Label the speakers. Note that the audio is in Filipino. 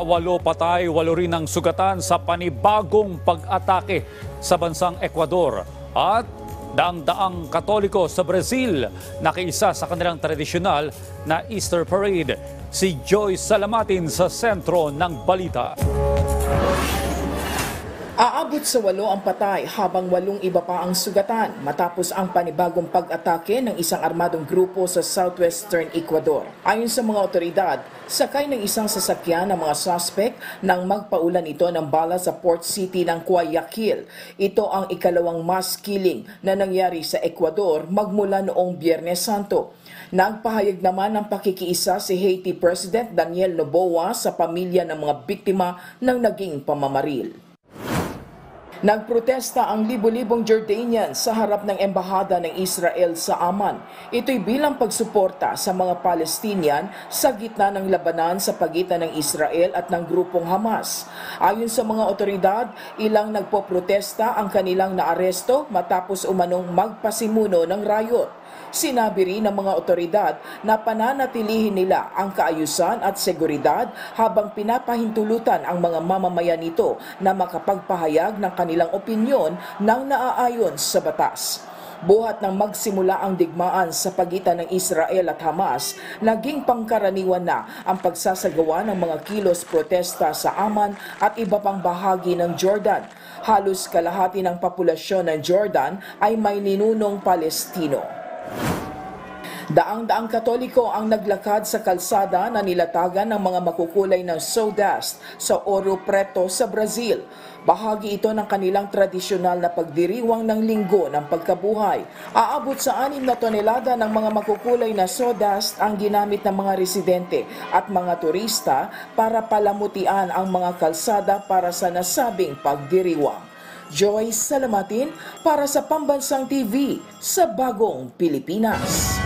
Speaker 1: 8 patay, 8 rin ang sugatan sa panibagong pag-atake sa bansang Ecuador. At daang-daang Katoliko sa Brazil nakiisa sa kanilang tradisyonal na Easter Parade. Si Joyce Salamatin sa sentro ng balita.
Speaker 2: Aabot sa 8 ang patay habang 8 iba pa ang sugatan matapos ang panibagong pag-atake ng isang armadong grupo sa southwestern Ecuador. Ayon sa mga otoridad, sakay ng isang sasakyan ng mga suspect nang magpaulan ito ng bala sa port city ng Guayaquil. Ito ang ikalawang mass killing na nangyari sa Ecuador magmula noong Biyernes Santo. Nagpahayag naman ng pakikiisa si Haiti President Daniel Noboa sa pamilya ng mga biktima ng naging pamamaril. Nagprotesta ang libo-libong Jordanians sa harap ng embahada ng Israel sa Amman. Ito'y bilang pagsuporta sa mga Palestinian sa gitna ng labanan sa pagitan ng Israel at ng grupong Hamas. Ayon sa mga otoridad, ilang nagpoprotesta ang kanilang naaresto matapos umanong magpasimuno ng riot. Sinabi rin ng mga otoridad na pananatilihin nila ang kaayusan at seguridad habang pinapahintulutan ang mga mamamayan nito na makapagpahayag ng kanilang opinyon ng naaayon sa batas. Buhat ng magsimula ang digmaan sa pagitan ng Israel at Hamas, naging pangkaraniwan na ang pagsasagawa ng mga kilos protesta sa Amman at iba pang bahagi ng Jordan. Halos kalahati ng populasyon ng Jordan ay may ninunong Palestino. Daang-daang Katoliko ang naglakad sa kalsada na nilatagan ng mga makukulay ng sawdust sa Ouro Preto sa Brazil. Bahagi ito ng kanilang tradisyonal na pagdiriwang ng linggo ng pagkabuhay. Aabot sa 6 na tonelada ng mga makukulay na sawdust ang ginamit ng mga residente at mga turista para palamutian ang mga kalsada para sa nasabing pagdiriwang. Joyce Salamatin para sa Pambansang TV sa Bagong Pilipinas.